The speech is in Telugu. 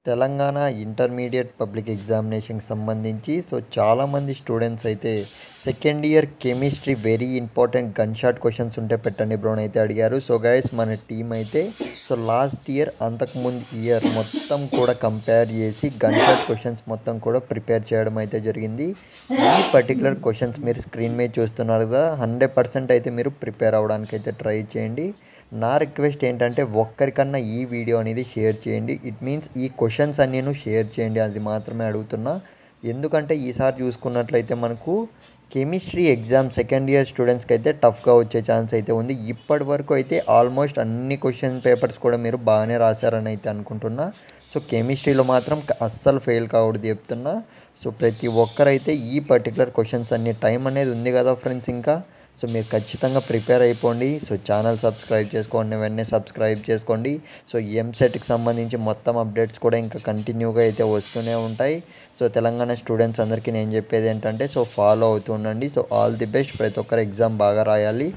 తెలంగాణ ఇంటర్మీడియట్ పబ్లిక్ ఎగ్జామినేషన్‌కి సంబంధించి చాలామంది స్టూడెంట్స్ అయితే second year chemistry very important gun shot questions ఉంటే పెట్టండి బ్రో అని అయితే అడిగారు. సో గైస్ మన టీమ్ అయితే లాస్ట్ ఇయర్ అంతకుముందు ఇయర్ మొత్తం కూడా కంపేర్ చేసి గన్ షాట్ క్వెషన్స్ మొత్తం కూడా ప్రిపేర్ చేయడం అయితే జరిగింది. ఈ పర్టికులర్ క్వెషన్స్ మీరు స్క్రీన్ మీద చూస్తున్నారు కదా, 100% అయితే మీరు ప్రిపేర్ అవ్వడానికి అయితే ట్రై చేయండి. నా రిక్వెస్ట్ ఏంటంటే ఒక్కరికన్నా ఈ వీడియో అనేది షేర్ చేయండి. ఇట్ మీన్స్ ఈ క్వశ్చన్స్ అన్నీ షేర్ చేయండి, అది మాత్రమే అడుగుతున్నా. ఎందుకంటే ఈసారి చూసుకున్నట్లయితే మనకు కెమిస్ట్రీ ఎగ్జామ్ సెకండ్ ఇయర్ స్టూడెంట్స్కి అయితే టఫ్గా వచ్చే ఛాన్స్ అయితే ఉంది. ఇప్పటి వరకు అయితే ఆల్మోస్ట్ అన్ని క్వశ్చన్ పేపర్స్ కూడా మీరు బాగానే రాశారని అయితే అనుకుంటున్నా. సో కెమిస్ట్రీలో మాత్రం అస్సలు ఫెయిల్ కావద్దు చెప్తున్నా. సో ప్రతి ఒక్కరైతే ఈ పర్టికులర్ క్వశ్చన్స్ అన్ని టైం అనేది ఉంది కదా ఫ్రెండ్స్ ఇంకా. సో మీరు ఖచ్చితంగా ప్రిపేర్ అయిపోండి. సో ఛానల్ సబ్స్క్రైబ్ చేసుకోండి, వెంటనే సబ్స్క్రైబ్ చేసుకోండి. సో ఎంసెట్కి సంబంధించి మొత్తం అప్డేట్స్ కూడా ఇంకా కంటిన్యూగా అయితే వస్తూనే ఉంటాయి. సో తెలంగాణ స్టూడెంట్స్ అందరికీ నేను చెప్పేది ఏంటంటే ఫాలో అవుతూ ఉండండి. So all the best. ప్రతి ఒక్కరు ఎగ్జామ్ బాగా రాయాలి.